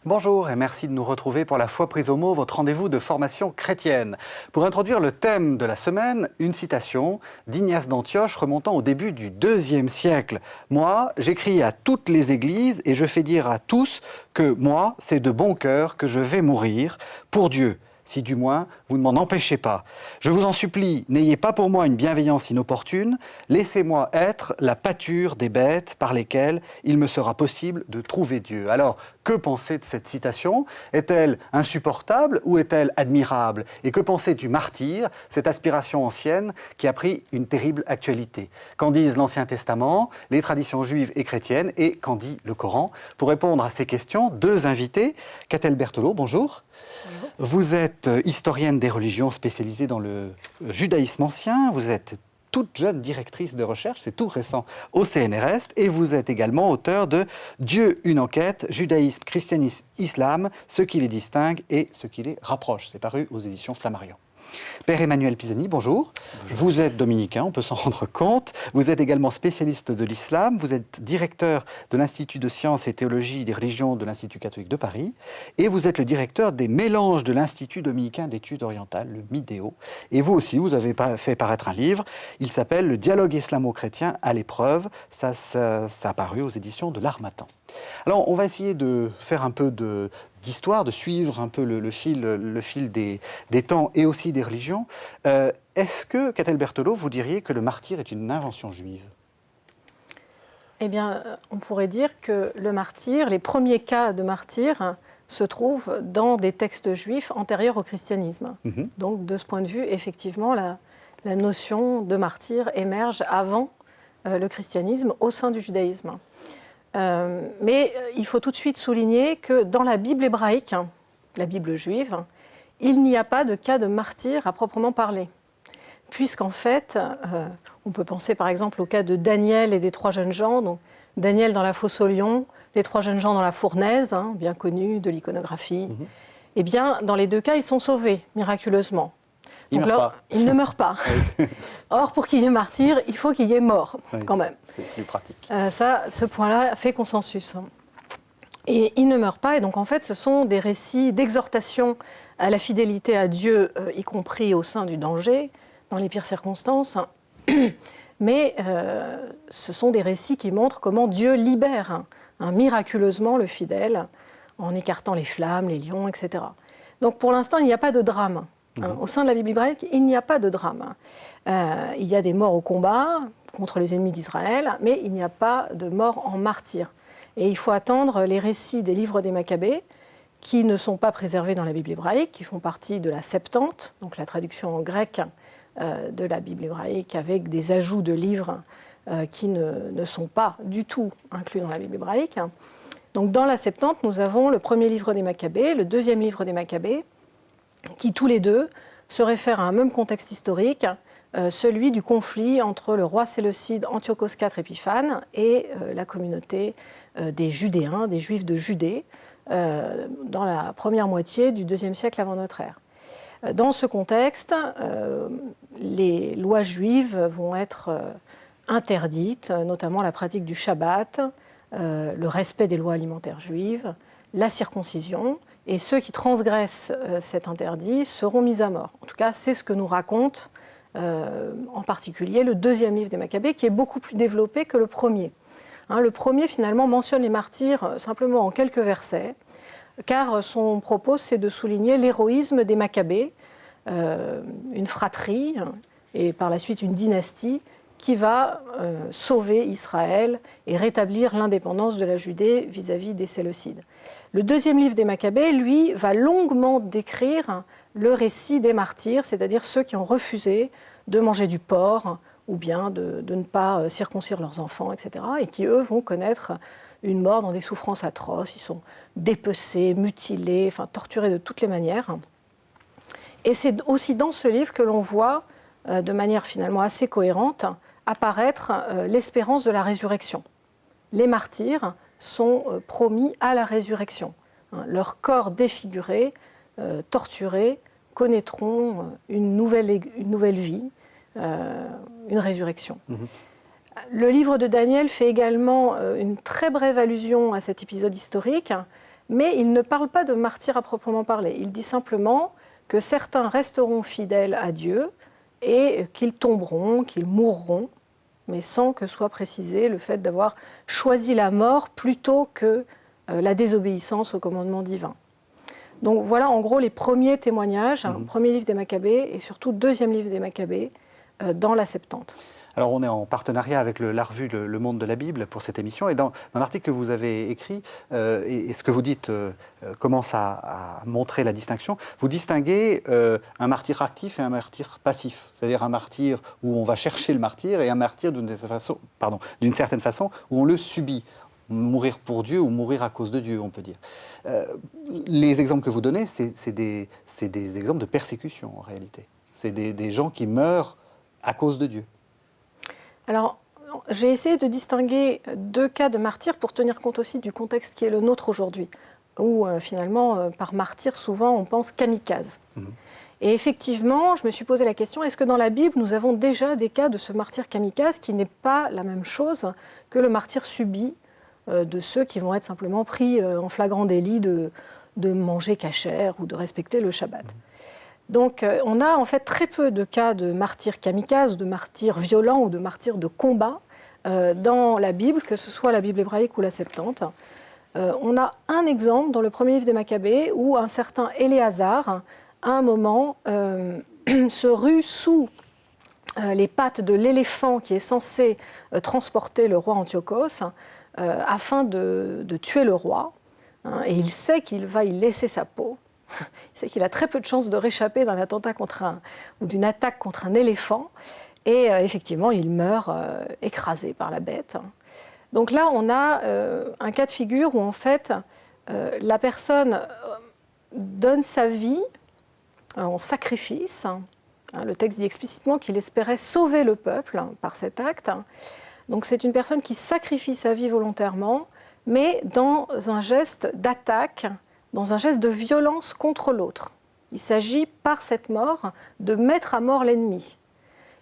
Bonjour et merci de nous retrouver pour la Foi prise au mot, votre rendez-vous de formation chrétienne. Pour introduire le thème de la semaine, une citation d'Ignace d'Antioche remontant au début du IIe siècle. « Moi, j'écris à toutes les églises et je fais dire à tous que moi, c'est de bon cœur que je vais mourir pour Dieu. » Si du moins vous ne m'en empêchez pas. Je vous en supplie, n'ayez pas pour moi une bienveillance inopportune, laissez-moi être la pâture des bêtes par lesquelles il me sera possible de trouver Dieu. Alors, que penser de cette citation? Est-elle insupportable ou est-elle admirable? Et que penser du martyr, cette aspiration ancienne qui a pris une terrible actualité? Qu'en disent l'Ancien Testament, les traditions juives et chrétiennes, et qu'en dit le Coran? Pour répondre à ces questions, deux invités. Catel Berthelot, bonjour. Bonjour. Vous êtes historienne des religions spécialisée dans le judaïsme ancien, vous êtes toute jeune directrice de recherche, c'est tout récent, au CNRS, et vous êtes également auteur de « Dieu, une enquête, judaïsme, christianisme, islam, ce qui les distingue et ce qui les rapproche ». C'est paru aux éditions Flammarion. Père Emmanuel Pisani, bonjour. Bonjour. Vous êtes dominicain, on peut s'en rendre compte. Vous êtes également spécialiste de l'islam. Vous êtes directeur de l'Institut de sciences et théologie des religions de l'Institut catholique de Paris. Et vous êtes le directeur des mélanges de l'Institut dominicain d'études orientales, le MIDEO. Et vous aussi, vous avez fait paraître un livre. Il s'appelle « Le dialogue islamo-chrétien à l'épreuve ». Ça a paru aux éditions de l'Harmattan. Alors, on va essayer de faire un peu d'histoire, de suivre un peu le fil des temps et aussi des religions. Est-ce que, Catel Berthelot, vous diriez que le martyr est une invention juive? Eh bien, on pourrait dire que le martyr, les premiers cas de martyr, se trouvent dans des textes juifs antérieurs au christianisme. Donc, de ce point de vue, effectivement, la notion de martyr émerge avant le christianisme au sein du judaïsme. Mais il faut tout de suite souligner que dans la Bible hébraïque, la Bible juive, il n'y a pas de cas de martyr à proprement parler. Puisqu'en fait, on peut penser par exemple au cas de Daniel et des trois jeunes gens, donc Daniel dans la fosse aux lions, les trois jeunes gens dans la fournaise, bien connus de l'iconographie. Eh bien, dans les deux cas, ils sont sauvés miraculeusement. Donc là, ils ne meurent pas. Oui. Or, pour qu'il y ait martyr, il faut qu'il y ait mort, quand même. C'est plus pratique. Ce point-là fait consensus. Et ils ne meurent pas, et donc en fait, ce sont des récits d'exhortation à la fidélité à Dieu, y compris au sein du danger, dans les pires circonstances. Mais ce sont des récits qui montrent comment Dieu libère miraculeusement le fidèle, en écartant les flammes, les lions, etc. Donc pour l'instant, il n'y a pas de drame. Au sein de la Bible hébraïque, il n'y a pas de drame. Il y a des morts au combat contre les ennemis d'Israël, mais il n'y a pas de mort en martyr. Et il faut attendre les récits des livres des Maccabées, qui ne sont pas préservés dans la Bible hébraïque, qui font partie de la Septante, donc la traduction en grec de la Bible hébraïque, avec des ajouts de livres qui ne sont pas du tout inclus dans la Bible hébraïque. Donc dans la Septante, nous avons le premier livre des Maccabées, le deuxième livre des Maccabées, qui tous les deux se réfèrent à un même contexte historique, celui du conflit entre le roi séleucide Antiochos IV Épiphane et la communauté des Judéens, des Juifs de Judée, dans la première moitié du IIe siècle avant notre ère. Dans ce contexte, les lois juives vont être interdites, notamment la pratique du Shabbat, le respect des lois alimentaires juives, la circoncision, et ceux qui transgressent cet interdit seront mis à mort. En tout cas, c'est ce que nous raconte en particulier le deuxième livre des Maccabées, qui est beaucoup plus développé que le premier. Le premier, finalement, mentionne les martyrs simplement en quelques versets, car son propos, c'est de souligner l'héroïsme des Maccabées, une fratrie et par la suite une dynastie qui va sauver Israël et rétablir l'indépendance de la Judée vis-à-vis des Séleucides. Le deuxième livre des Maccabées, lui, va longuement décrire le récit des martyrs, c'est-à-dire ceux qui ont refusé de manger du porc ou bien de ne pas circoncire leurs enfants, etc., et qui, eux, vont connaître une mort dans des souffrances atroces. Ils sont dépecés, mutilés, enfin torturés de toutes les manières. Et c'est aussi dans ce livre que l'on voit, de manière finalement assez cohérente, apparaître l'espérance de la résurrection. Les martyrs sont promis à la résurrection. Leurs corps défigurés, torturés, connaîtront une nouvelle vie, une résurrection. Le livre de Daniel fait également une très brève allusion à cet épisode historique, Mais il ne parle pas de martyrs à proprement parler. Il dit simplement que certains resteront fidèles à Dieu et qu'ils tomberont, qu'ils mourront, mais sans que soit précisé le fait d'avoir choisi la mort plutôt que la désobéissance au commandement divin. Donc voilà en gros les premiers témoignages, premier livre des Maccabées et surtout deuxième livre des Maccabées dans la Septante. Alors on est en partenariat avec la revue Le Monde de la Bible pour cette émission et dans l'article que vous avez écrit et ce que vous dites commence à montrer la distinction. Vous distinguez un martyr actif et un martyr passif, c'est-à-dire un martyr où on va chercher le martyr et un martyr d'une certaine façon où on le subit. Mourir pour Dieu ou mourir à cause de Dieu, on peut dire. Les exemples que vous donnez, c'est des exemples de persécution en réalité. C'est des gens qui meurent à cause de Dieu. Alors, j'ai essayé de distinguer deux cas de martyrs pour tenir compte aussi du contexte qui est le nôtre aujourd'hui, où finalement, par martyr, souvent on pense kamikaze. Et effectivement, je me suis posé la question, est-ce que dans la Bible, nous avons déjà des cas de ce martyr kamikaze qui n'est pas la même chose que le martyr subi de ceux qui vont être simplement pris en flagrant délit de manger cachère ou de respecter le Shabbat. Donc on a en fait très peu de cas de martyrs kamikazes, de martyrs violents ou de martyrs de combat dans la Bible, que ce soit la Bible hébraïque ou la Septante. On a un exemple dans le premier livre des Maccabées où un certain Éléazar, à un moment, se rue sous les pattes de l'éléphant qui est censé transporter le roi Antiochos afin de tuer le roi. Et il sait qu'il va y laisser sa peau. Il sait qu'il a très peu de chances de réchapper d'un attentat ou d'une attaque contre un éléphant. Et effectivement, il meurt écrasé par la bête. Donc là, on a un cas de figure où en fait, la personne donne sa vie en sacrifice. Le texte dit explicitement qu'il espérait sauver le peuple par cet acte. Donc c'est une personne qui sacrifie sa vie volontairement, mais dans un geste d'attaque, dans un geste de violence contre l'autre. Il s'agit, par cette mort, de mettre à mort l'ennemi.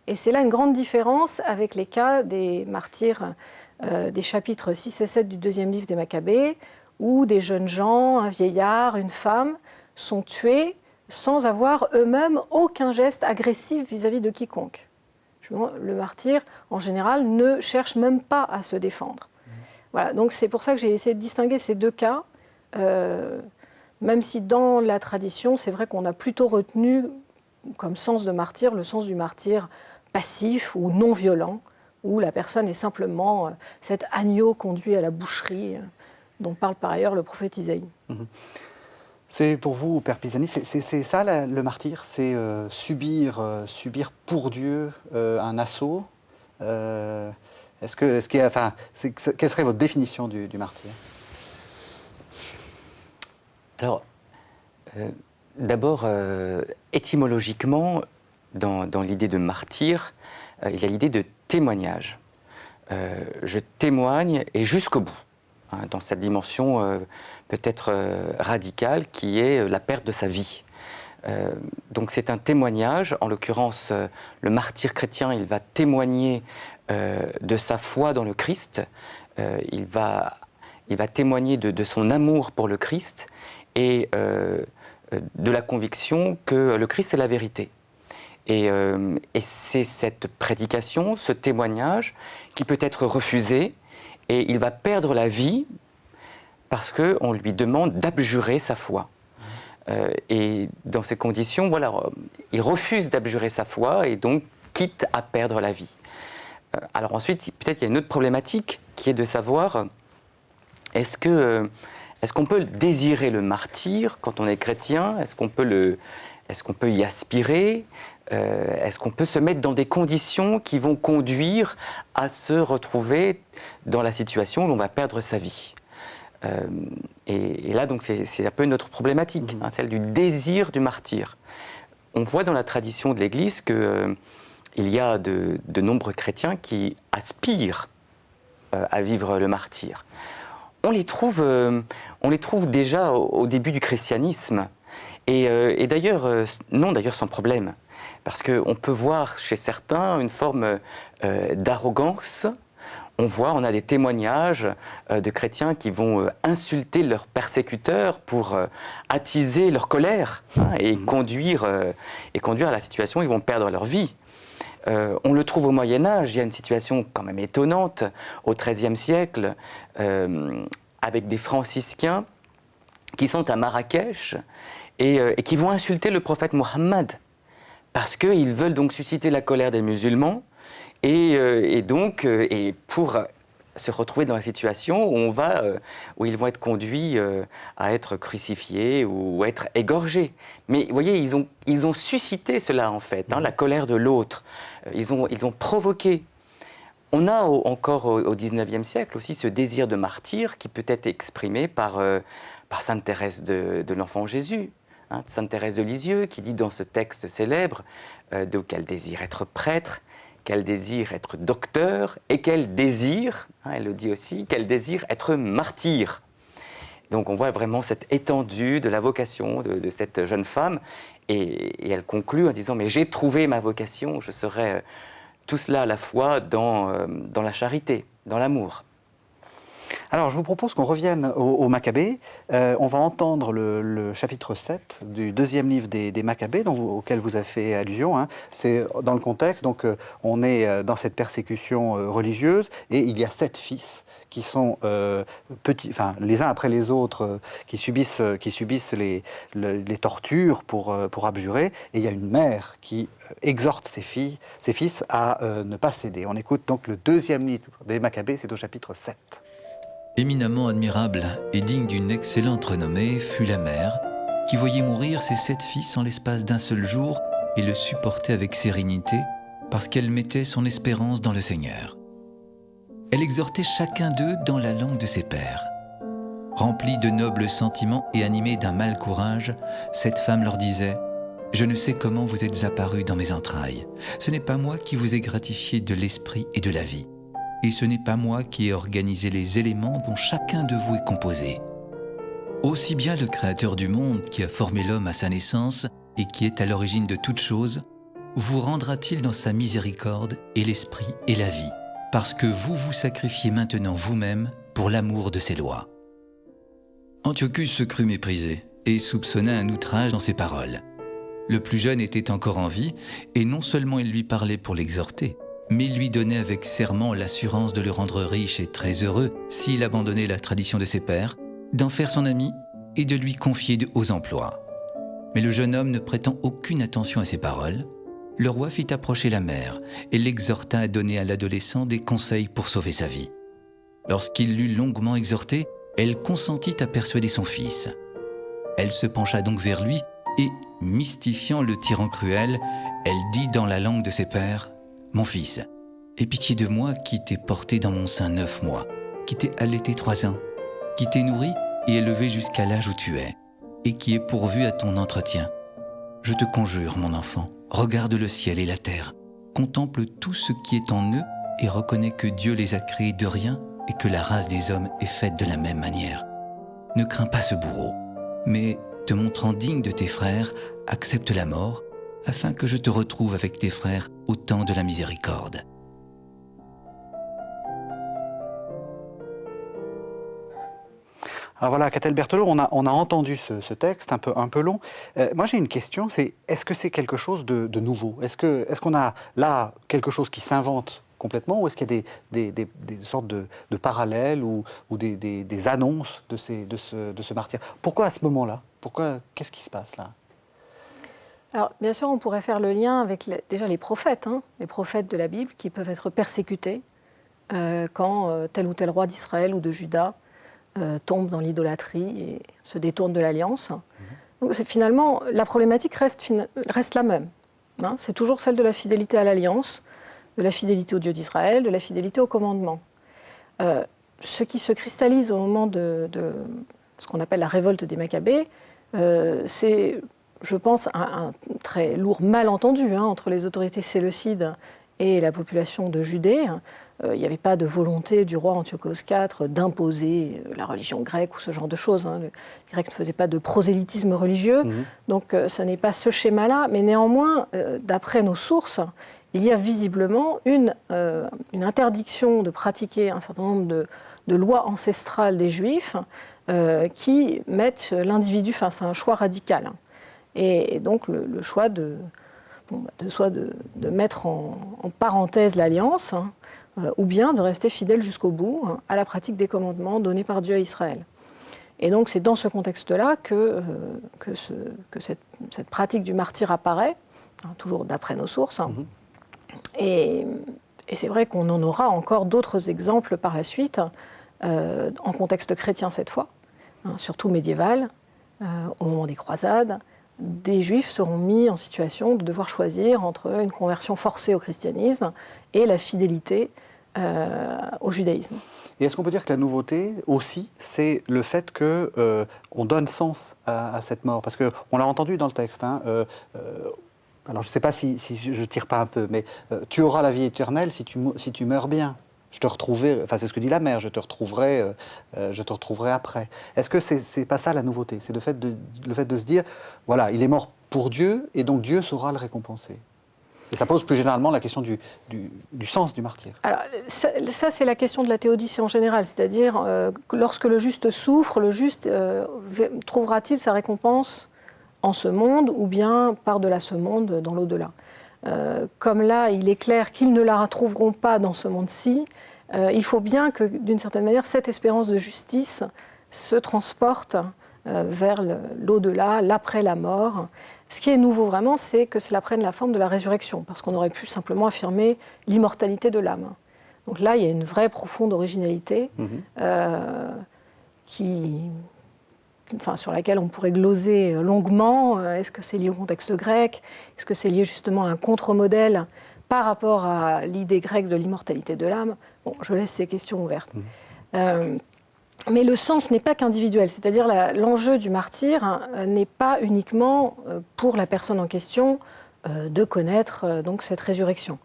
Et c'est là une grande différence avec les cas des martyrs des chapitres 6 et 7 du deuxième livre des Maccabées, où des jeunes gens, un vieillard, une femme, sont tués sans avoir eux-mêmes aucun geste agressif vis-à-vis de quiconque. Le martyr, en général, ne cherche même pas à se défendre. Voilà, donc c'est pour ça que j'ai essayé de distinguer ces deux cas, même si dans la tradition, c'est vrai qu'on a plutôt retenu comme sens de martyr le sens du martyr passif ou non violent, où la personne est simplement cet agneau conduit à la boucherie, dont parle par ailleurs le prophète Isaïe. C'est pour vous, Père Pisani, c'est ça le martyr, c'est subir pour Dieu un assaut. Quelle serait votre définition du martyr? Alors, d'abord, étymologiquement, dans l'idée de martyr, il y a l'idée de témoignage. Je témoigne et jusqu'au bout, dans cette dimension peut-être radicale qui est la perte de sa vie. Donc c'est un témoignage, en l'occurrence le martyr chrétien, il va témoigner de sa foi dans le Christ, il va témoigner de son amour pour le Christ et de la conviction que le Christ est la vérité. Et c'est cette prédication, ce témoignage qui peut être refusé et il va perdre la vie parce qu'on lui demande d'abjurer sa foi. Et dans ces conditions, voilà, il refuse d'abjurer sa foi et donc quitte à perdre la vie. Alors ensuite, peut-être il y a une autre problématique qui est de savoir est-ce qu'on peut désirer le martyr quand on est chrétien? Est-ce qu'on peut y aspirer? Est-ce qu'on peut se mettre dans des conditions qui vont conduire à se retrouver dans la situation où l'on va perdre sa vie? Et là, donc, c'est un peu notre problématique, celle du désir du martyr. On voit dans la tradition de l'Église qu'il y a de nombreux chrétiens qui aspirent à vivre le martyr. On les trouve déjà au début du christianisme. Et d'ailleurs, d'ailleurs sans problème. Parce qu'on peut voir chez certains une forme d'arrogance on a des témoignages de chrétiens qui vont insulter leurs persécuteurs pour attiser leur colère et conduire à la situation, ils vont perdre leur vie. On le trouve au Moyen-Âge, il y a une situation quand même étonnante au XIIIe siècle, avec des franciscains qui sont à Marrakech et qui vont insulter le prophète Mohammed, parce qu'ils veulent donc susciter la colère des musulmans, et pour se retrouver dans la situation où ils vont être conduits à être crucifiés ou à être égorgés. Mais vous voyez, ils ont suscité cela en fait, la colère de l'autre. Ils ont provoqué. On a encore au XIXe siècle aussi ce désir de martyr qui peut être exprimé par Sainte Thérèse de l'Enfant Jésus. Sainte Thérèse de Lisieux qui dit dans ce texte célèbre qu'elle désire être prêtre, qu'elle désire être docteur et qu'elle désire, elle le dit aussi, qu'elle désire être martyr. Donc on voit vraiment cette étendue de la vocation de cette jeune femme et elle conclut en disant « mais j'ai trouvé ma vocation, je serai tout cela à la fois dans la charité, dans l'amour ». Alors, je vous propose qu'on revienne au Maccabées. On va entendre le chapitre 7 du deuxième livre des Maccabées, auquel vous avez fait allusion. C'est dans le contexte, donc on est dans cette persécution religieuse, et il y a 7 fils qui sont les uns après les autres, qui subissent les tortures pour abjurer, et il y a une mère qui exhorte ses fils à ne pas céder. On écoute donc le deuxième livre des Maccabées, c'est au chapitre 7. Éminemment admirable et digne d'une excellente renommée fut la mère, qui voyait mourir ses 7 fils en l'espace d'un seul jour et le supportait avec sérénité, parce qu'elle mettait son espérance dans le Seigneur. Elle exhortait chacun d'eux dans la langue de ses pères. Remplie de nobles sentiments et animée d'un mal courage, cette femme leur disait « Je ne sais comment vous êtes apparus dans mes entrailles. Ce n'est pas moi qui vous ai gratifié de l'esprit et de la vie. Et ce n'est pas moi qui ai organisé les éléments dont chacun de vous est composé. Aussi bien le Créateur du monde qui a formé l'homme à sa naissance et qui est à l'origine de toutes choses, vous rendra-t-il dans sa miséricorde et l'esprit et la vie, parce que vous vous sacrifiez maintenant vous-même pour l'amour de ses lois. » Antiochus se crut méprisé et soupçonna un outrage dans ses paroles. Le plus jeune était encore en vie, et non seulement il lui parlait pour l'exhorter, mais il lui donnait avec serment l'assurance de le rendre riche et très heureux s'il abandonnait la tradition de ses pères, d'en faire son ami et de lui confier de hauts emplois. Mais le jeune homme ne prêtant aucune attention à ses paroles, le roi fit approcher la mère et l'exhorta à donner à l'adolescent des conseils pour sauver sa vie. Lorsqu'il l'eut longuement exhorté, elle consentit à persuader son fils. Elle se pencha donc vers lui et, mystifiant le tyran cruel, elle dit dans la langue de ses pères: « Mon fils, aie pitié de moi qui t'ai porté dans mon sein 9 mois, qui t'ai allaité 3 ans, qui t'ai nourri et élevé jusqu'à l'âge où tu es, et qui est pourvu à ton entretien. Je te conjure, mon enfant, regarde le ciel et la terre, contemple tout ce qui est en eux et reconnais que Dieu les a créés de rien et que la race des hommes est faite de la même manière. Ne crains pas ce bourreau, mais, te montrant digne de tes frères, accepte la mort, afin que je te retrouve avec tes frères au temps de la miséricorde. » Alors voilà, Catel Berthelot, on a entendu ce texte un peu long. Moi j'ai une question, c'est est-ce que c'est quelque chose de nouveau? Est-ce qu'on a là quelque chose qui s'invente complètement, ou est-ce qu'il y a des sortes de parallèles ou des annonces de ce martyr? Pourquoi à ce moment-là? Qu'est-ce qui se passe là? Alors, bien sûr, on pourrait faire le lien avec déjà les prophètes de la Bible qui peuvent être persécutés quand tel ou tel roi d'Israël ou de Juda tombe dans l'idolâtrie et se détourne de l'alliance. Donc, finalement, la problématique reste la même. C'est toujours celle de la fidélité à l'alliance, de la fidélité au Dieu d'Israël, de la fidélité au commandement. Ce qui se cristallise au moment de ce qu'on appelle la révolte des Maccabées, c'est, je pense, un très lourd malentendu entre les autorités séleucides et la population de Judée. Il n'y avait pas de volonté du roi Antiochos IV d'imposer la religion grecque ou ce genre de choses. Les Grecs ne faisaient pas de prosélytisme religieux, donc ce n'est pas ce schéma-là. Mais néanmoins, d'après nos sources, il y a visiblement une interdiction de pratiquer un certain nombre de lois ancestrales des Juifs qui mettent l'individu face à un choix radical. Et donc le choix de mettre en parenthèse l'alliance, ou bien de rester fidèle jusqu'au bout à la pratique des commandements donnés par Dieu à Israël. Et donc c'est dans ce contexte-là que cette pratique du martyre apparaît, toujours d'après nos sources. Et c'est vrai qu'on en aura encore d'autres exemples par la suite, en contexte chrétien cette fois, surtout médiéval, au moment des croisades. Des Juifs seront mis en situation de devoir choisir entre une conversion forcée au christianisme et la fidélité au judaïsme. Et est-ce qu'on peut dire que la nouveauté aussi, c'est le fait qu'on donne sens à cette mort? Parce qu'on l'a entendu dans le texte. Alors je ne sais pas si je tire pas un peu, mais tu auras la vie éternelle si tu meurs bien. Je te retrouverai, enfin c'est ce que dit la mère, je te retrouverai après. Est-ce que c'est pas ça la nouveauté? C'est le fait de se dire, voilà, il est mort pour Dieu et donc Dieu saura le récompenser. Et ça pose plus généralement la question du sens du martyr. Alors ça c'est la question de la théodicée en général, c'est-à-dire lorsque le juste souffre, le juste trouvera-t-il sa récompense en ce monde ou bien par-delà ce monde dans l'au-delà? Comme là, il est clair qu'ils ne la retrouveront pas dans ce monde-ci, il faut bien que, d'une certaine manière, cette espérance de justice se transporte vers l'au-delà, l'après la mort. Ce qui est nouveau vraiment, c'est que cela prenne la forme de la résurrection, parce qu'on aurait pu simplement affirmer l'immortalité de l'âme. Donc là, il y a une vraie profonde originalité sur laquelle on pourrait gloser longuement. Est-ce que c'est lié au contexte grec? Est-ce que c'est lié justement à un contre-modèle par rapport à l'idée grecque de l'immortalité de l'âme? Bon, je laisse ces questions ouvertes. Mais le sens n'est pas qu'individuel, c'est-à-dire l'enjeu du martyr n'est pas uniquement pour la personne en question de connaître donc cette résurrection.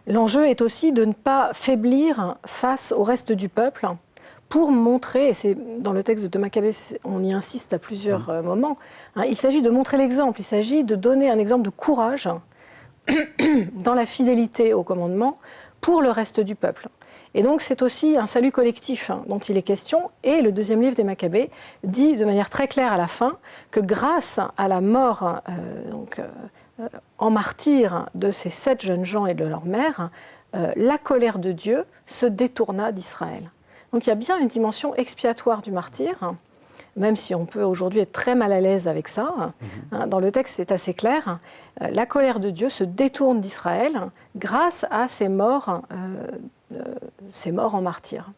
L'enjeu est aussi de ne pas faiblir face au reste du peuple, pour montrer, et c'est dans le texte de Maccabée, on y insiste à plusieurs moments, il s'agit de montrer l'exemple, il s'agit de donner un exemple de courage dans la fidélité au commandement pour le reste du peuple. Et donc c'est aussi un salut collectif dont il est question, et le deuxième livre des Maccabées dit de manière très claire à la fin que grâce à la mort en martyr de ces 7 jeunes gens et de leur mère, la colère de Dieu se détourna d'Israël. Donc il y a bien une dimension expiatoire du martyr, même si on peut aujourd'hui être très mal à l'aise avec ça. Dans le texte, c'est assez clair. La colère de Dieu se détourne d'Israël grâce à ces morts en martyr.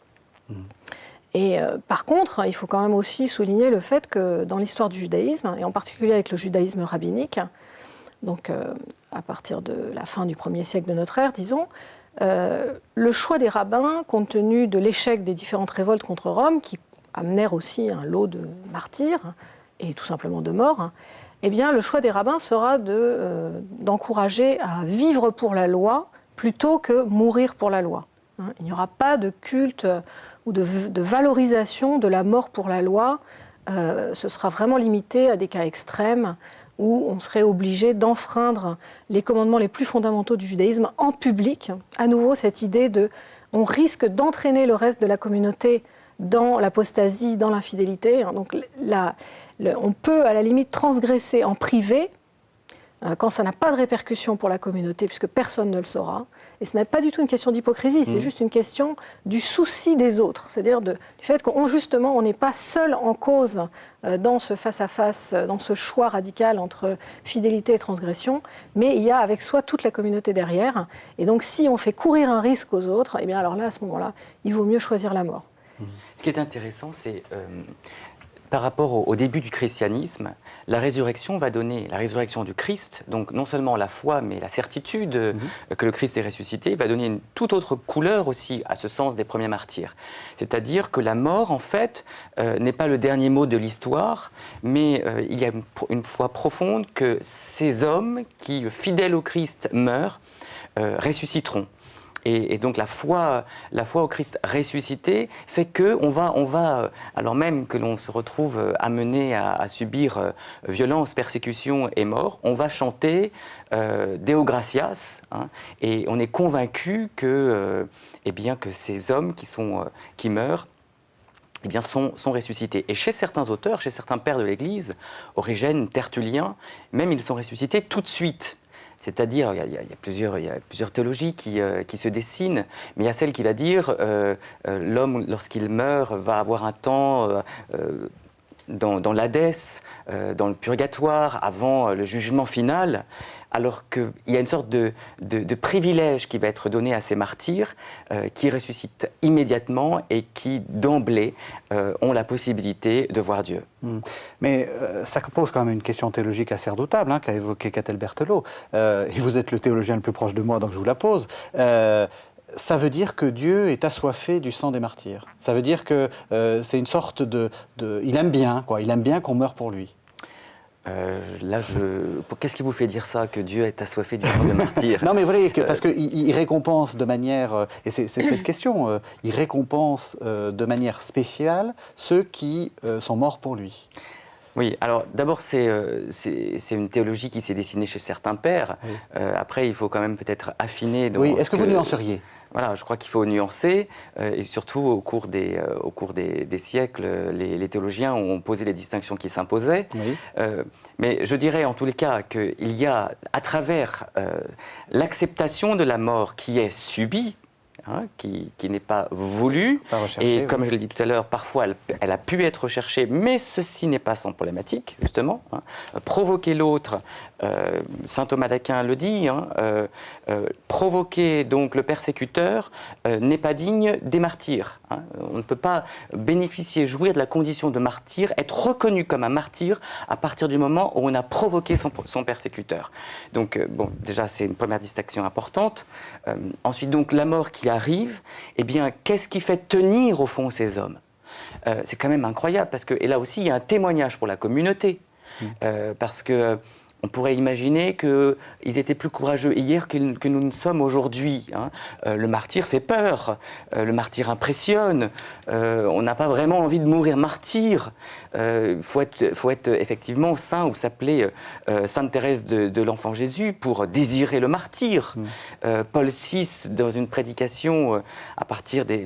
Et par contre, il faut quand même aussi souligner le fait que dans l'histoire du judaïsme, et en particulier avec le judaïsme rabbinique, donc à partir de la fin du 1er siècle de notre ère, disons, le choix des rabbins, compte tenu de l'échec des différentes révoltes contre Rome, qui amenèrent aussi un lot de martyrs et tout simplement de morts, eh bien, le choix des rabbins sera d'encourager à vivre pour la loi plutôt que mourir pour la loi. Il n'y aura pas de culte ou de valorisation de la mort pour la loi. Ce sera vraiment limité à des cas extrêmes où on serait obligé d'enfreindre les commandements les plus fondamentaux du judaïsme en public. À nouveau, cette idée on risque d'entraîner le reste de la communauté dans l'apostasie, dans l'infidélité. Donc on peut à la limite transgresser en privé quand ça n'a pas de répercussion pour la communauté, puisque personne ne le saura. Et ce n'est pas du tout une question d'hypocrisie, c'est juste une question du souci des autres. C'est-à-dire du fait qu'on n'est pas seul en cause dans ce face-à-face, dans ce choix radical entre fidélité et transgression, mais il y a avec soi toute la communauté derrière. Et donc si on fait courir un risque aux autres, eh bien alors là, à ce moment-là, il vaut mieux choisir la mort. Ce qui est intéressant, c'est par rapport au début du christianisme, la résurrection va donner, la résurrection du Christ, donc non seulement la foi, mais la certitude que le Christ est ressuscité, va donner une toute autre couleur aussi à ce sens des premiers martyrs. C'est-à-dire que la mort, en fait, n'est pas le dernier mot de l'histoire, mais il y a une foi profonde que ces hommes qui, fidèles au Christ, meurent, ressusciteront. Et donc la foi au Christ ressuscité fait que on va, alors même que l'on se retrouve amené à subir violence, persécution et mort, on va chanter Deo gratias, hein, et on est convaincu que, eh bien, que ces hommes qui meurent, eh bien, sont ressuscités. Et chez certains auteurs, chez certains pères de l'Église, Origène, Tertullien, même ils sont ressuscités tout de suite. C'est-à-dire, il y a plusieurs théologies qui se dessinent, mais il y a celle qui va dire l'homme, lorsqu'il meurt, va avoir un temps dans l'Hadès, dans le purgatoire, avant le jugement final, alors qu'il y a une sorte de privilège qui va être donné à ces martyrs qui ressuscitent immédiatement et qui, d'emblée, ont la possibilité de voir Dieu. Mais ça pose quand même une question théologique assez redoutable, hein, qu'a évoqué Catel Berthelot. Et vous êtes le théologien le plus proche de moi, donc je vous la pose. Ça veut dire que Dieu est assoiffé du sang des martyrs. Ça veut dire que c'est une sorte il aime bien, quoi. Il aime bien qu'on meure pour lui. Qu'est-ce qui vous fait dire ça, que Dieu est assoiffé du sang des martyrs? Non, mais vous voyez, parce qu'il récompense de manière, et c'est cette question, il récompense de manière spéciale ceux qui sont morts pour lui. Oui, alors d'abord c'est une théologie qui s'est dessinée chez certains pères. Oui. Après, il faut quand même peut-être affiner. Oui, est-ce que vous nuanceriez? Voilà, je crois qu'il faut nuancer, et surtout au cours des siècles, les théologiens ont posé les distinctions qui s'imposaient. Oui. Mais je dirais en tous les cas qu'il y a, à travers l'acceptation de la mort qui est subie, hein, qui n'est pas voulue, et comme je l'ai dit tout à l'heure, parfois elle a pu être recherchée, mais ceci n'est pas sans problématique, justement. Hein. Provoquer l'autre, saint Thomas d'Aquin le dit, hein, provoquer donc le persécuteur n'est pas digne des martyrs. Hein. On ne peut pas bénéficier, jouir de la condition de martyr, être reconnu comme un martyr à partir du moment où on a provoqué son persécuteur. Donc, bon, déjà, c'est une première distinction importante. Ensuite, donc, la mort qui arrive, eh bien, qu'est-ce qui fait tenir, au fond, ces hommes? C'est quand même incroyable, parce que, et là aussi, il y a un témoignage pour la communauté, parce que on pourrait imaginer qu'ils étaient plus courageux hier que nous ne sommes aujourd'hui. Hein. Le martyr fait peur, le martyr impressionne, on n'a pas vraiment envie de mourir martyr. Faut être effectivement saint, ou s'appeler Sainte Thérèse de l'Enfant Jésus pour désirer le martyr. Paul VI, dans une prédication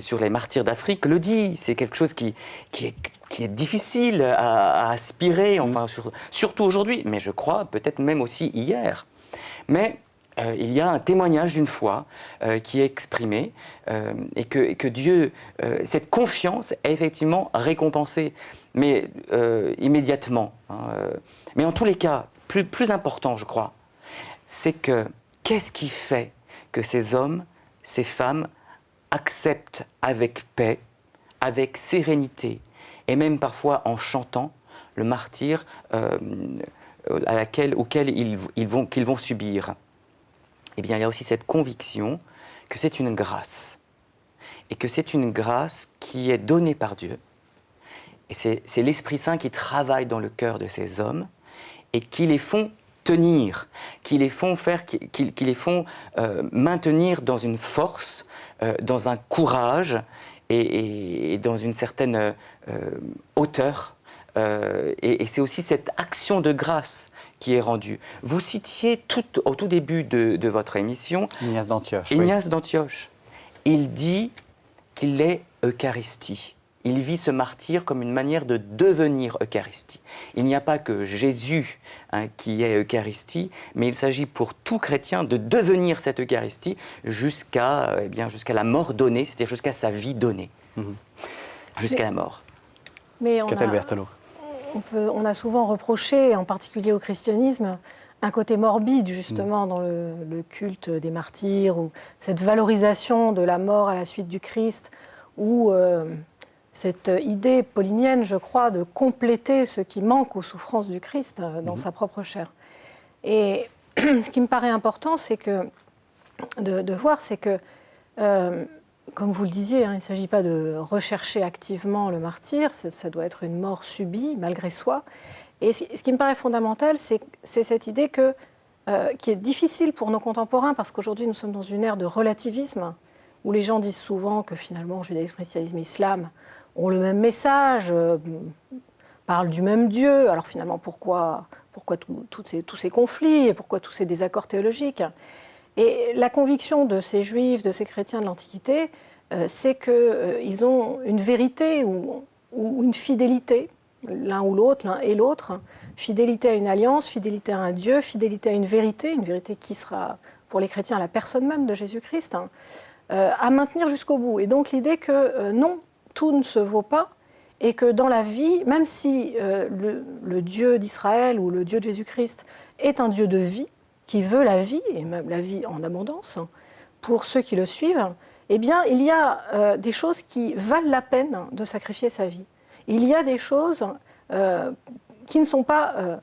sur les martyrs d'Afrique, le dit. C'est quelque chose qui est difficile à aspirer, enfin, surtout aujourd'hui, mais je crois peut-être même aussi hier. Mais il y a un témoignage d'une foi qui est exprimé et que Dieu, cette confiance est effectivement récompensée, mais immédiatement. Hein, mais en tous les cas, plus important, je crois, c'est que qu'est-ce qui fait que ces hommes, ces femmes acceptent avec paix, avec sérénité, et même parfois en chantant le martyr auquel ils vont subir. Eh bien, il y a aussi cette conviction que c'est une grâce, et que c'est une grâce qui est donnée par Dieu. Et c'est l'Esprit Saint qui travaille dans le cœur de ces hommes, et qui les font tenir, qui les font maintenir dans une force, dans un courage, et dans une certaine hauteur. Et c'est aussi cette action de grâce qui est rendue. Vous citiez au tout début de votre émission Ignace d'Antioche. Ignace d'Antioche. Il dit qu'il est Eucharistie. Il vit ce martyr comme une manière de devenir Eucharistie. Il n'y a pas que Jésus qui est Eucharistie, mais il s'agit pour tout chrétien de devenir cette Eucharistie jusqu'à la mort donnée, c'est-à-dire jusqu'à sa vie donnée, jusqu'à la mort. Mais on a souvent reproché, en particulier au christianisme, un côté morbide justement dans le culte des martyrs, ou cette valorisation de la mort à la suite du Christ, ou cette idée paulinienne, je crois, de compléter ce qui manque aux souffrances du Christ dans sa propre chair. Et ce qui me paraît important, c'est de voir, c'est que, comme vous le disiez, il ne s'agit pas de rechercher activement le martyr, ça doit être une mort subie, malgré soi. Et ce qui me paraît fondamental, c'est cette idée qui est difficile pour nos contemporains, parce qu'aujourd'hui nous sommes dans une ère de relativisme. où les gens disent souvent que finalement judaïsme, christianisme, islam ont le même message, parlent du même Dieu. Alors finalement, pourquoi tous ces conflits et pourquoi tous ces désaccords théologiques? Et la conviction de ces juifs, de ces chrétiens de l'Antiquité, c'est qu'ils ont une vérité ou une fidélité, l'un ou l'autre, l'un et l'autre, fidélité à une alliance, fidélité à un Dieu, fidélité à une vérité qui sera pour les chrétiens la personne même de Jésus-Christ, à maintenir jusqu'au bout. Et donc l'idée que non, tout ne se vaut pas, et que dans la vie, même si le Dieu d'Israël ou le Dieu de Jésus-Christ est un Dieu de vie, qui veut la vie, et même la vie en abondance, pour ceux qui le suivent, eh bien, il y a des choses qui valent la peine de sacrifier sa vie. Il y a des choses qui ne sont pas,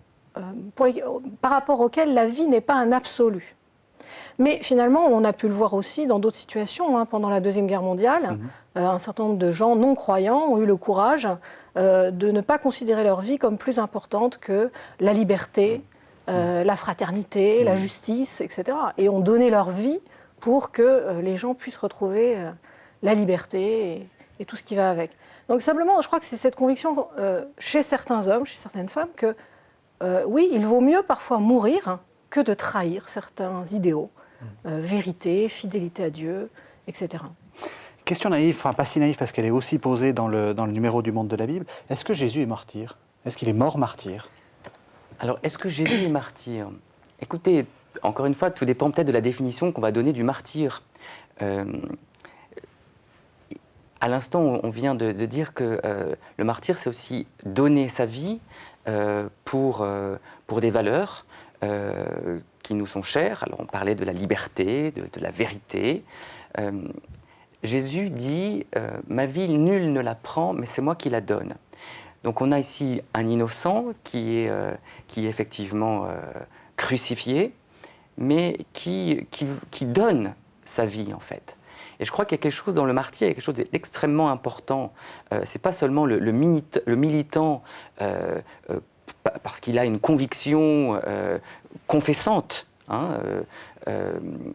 par rapport auxquelles la vie n'est pas un absolu. Mais finalement, on a pu le voir aussi dans d'autres situations. Pendant la Deuxième Guerre mondiale, un certain nombre de gens non-croyants ont eu le courage de ne pas considérer leur vie comme plus importante que la liberté, la fraternité, la justice, etc. Et ont donné leur vie pour que les gens puissent retrouver la liberté et tout ce qui va avec. Donc simplement, je crois que c'est cette conviction chez certains hommes, chez certaines femmes, que oui, il vaut mieux parfois mourir que de trahir certains idéaux, vérité, fidélité à Dieu, etc. Question naïve, enfin pas si naïve parce qu'elle est aussi posée dans le numéro du Monde de la Bible. Est-ce que Jésus est martyr? Est-ce qu'il est mort martyr? Alors, est-ce que Jésus est martyr? Écoutez, encore une fois, tout dépend peut-être de la définition qu'on va donner du martyr. À l'instant, on vient de dire que le martyr, c'est aussi donner sa vie pour des valeurs qui nous sont chères. Alors, on parlait de la liberté, de la vérité. Jésus dit « Ma vie, nul ne la prend, mais c'est moi qui la donne ». Donc on a ici un innocent qui est effectivement crucifié, mais qui donne sa vie en fait. Et je crois qu'il y a quelque chose dans le martyr, il y a quelque chose d'extrêmement important. C'est pas seulement le militant parce qu'il a une conviction confessante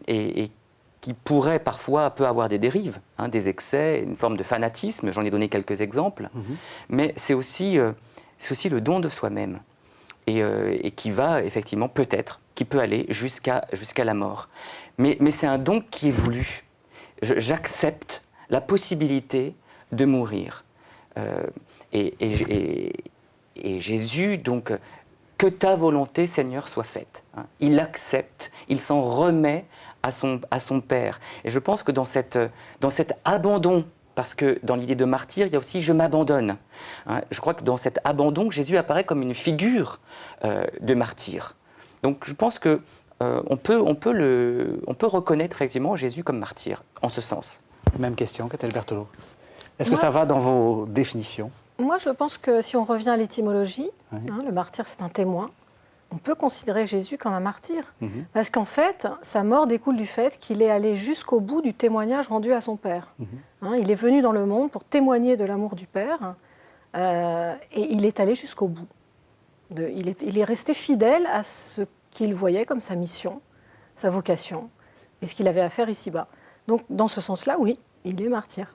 et qui pourrait parfois peut avoir des dérives, des excès, une forme de fanatisme, j'en ai donné quelques exemples, mais c'est aussi le don de soi-même, et qui va effectivement peut-être, qui peut aller jusqu'à la mort. Mais c'est un don qui est voulu. J'accepte la possibilité de mourir. Et Jésus, donc, que ta volonté, Seigneur, soit faite. Il accepte, il s'en remet à son Père. Et je pense que dans cet abandon, parce que dans l'idée de martyr, il y a aussi « je m'abandonne ». Je crois que dans cet abandon, Jésus apparaît comme une figure de martyr. Donc je pense que on peut reconnaître effectivement Jésus comme martyr, en ce sens. Même question, Catel Berthelot. Est-ce que ça va dans vos définitions? Moi, je pense que si on revient à l'étymologie, le martyr, c'est un témoin. On peut considérer Jésus comme un martyr. Parce qu'en fait, sa mort découle du fait qu'il est allé jusqu'au bout du témoignage rendu à son Père. Il est venu dans le monde pour témoigner de l'amour du Père, et il est allé jusqu'au bout. Il est resté fidèle à ce qu'il voyait comme sa mission, sa vocation, et ce qu'il avait à faire ici-bas. Donc, dans ce sens-là, oui, il est martyr.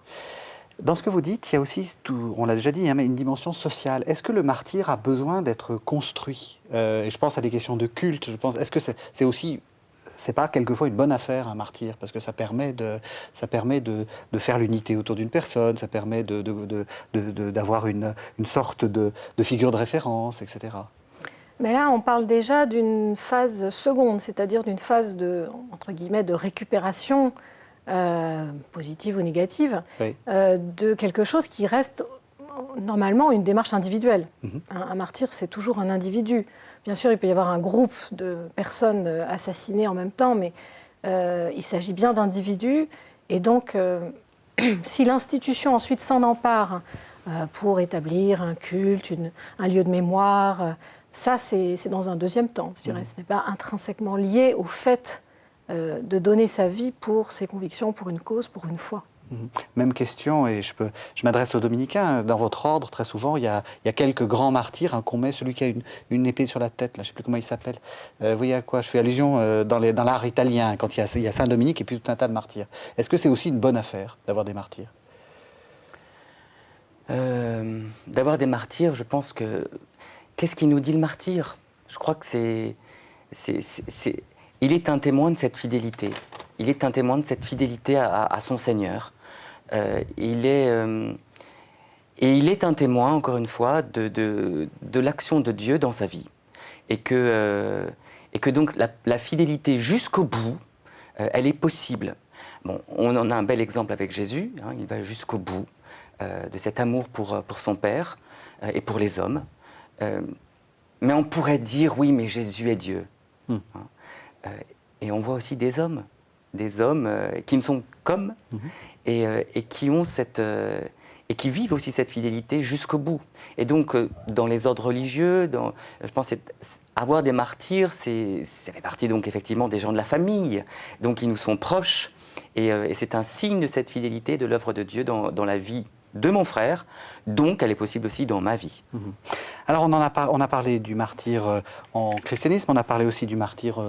Dans ce que vous dites, il y a aussi, on l'a déjà dit, mais une dimension sociale. Est-ce que le martyr a besoin d'être construit? Et je pense à des questions de culte. Est-ce que c'est aussi, c'est pas quelquefois une bonne affaire, un martyr, parce que ça permet de faire l'unité autour d'une personne, ça permet d'avoir une sorte de figure de référence, etc. Mais là, on parle déjà d'une phase seconde, c'est-à-dire d'une phase entre guillemets, de récupération positive ou négative, de quelque chose qui reste normalement une démarche individuelle. Un martyr, c'est toujours un individu. Bien sûr, il peut y avoir un groupe de personnes assassinées en même temps, mais il s'agit bien d'individus. Et donc, si l'institution ensuite s'en empare pour établir un culte, un lieu de mémoire, ça, c'est dans un deuxième temps, je dirais. Ce n'est pas intrinsèquement lié au fait de donner sa vie pour ses convictions, pour une cause, pour une foi. Même question, et je m'adresse aux dominicains. Dans votre ordre, très souvent, il y a quelques grands martyrs qu'on met, celui qui a une épée sur la tête, là, je ne sais plus comment il s'appelle. Vous voyez à quoi je fais allusion dans l'art italien, quand il y a Saint-Dominique et puis tout un tas de martyrs. Est-ce que c'est aussi une bonne affaire d'avoir des martyrs? D'avoir des martyrs, je pense que... Qu'est-ce qui nous dit le martyr? Je crois que il est un témoin de cette fidélité. Il est un témoin de cette fidélité à son Seigneur. Il est un témoin, encore une fois, de l'action de Dieu dans sa vie. Et que donc la fidélité jusqu'au bout, elle est possible. Bon, on en a un bel exemple avec Jésus, hein, il va jusqu'au bout de cet amour pour son Père et pour les hommes. Mais on pourrait dire, oui, mais Jésus est Dieu. Hein. Et on voit aussi des hommes qui ne sont comme, et qui ont et qui vivent aussi cette fidélité jusqu'au bout. Et donc, dans les ordres religieux, je pense avoir des martyrs, ça fait partie donc effectivement des gens de la famille, donc qui nous sont proches, et c'est un signe de cette fidélité de l'œuvre de Dieu dans la vie de mon frère, donc elle est possible aussi dans ma vie. Alors on a parlé du martyr en christianisme, on a parlé aussi du martyr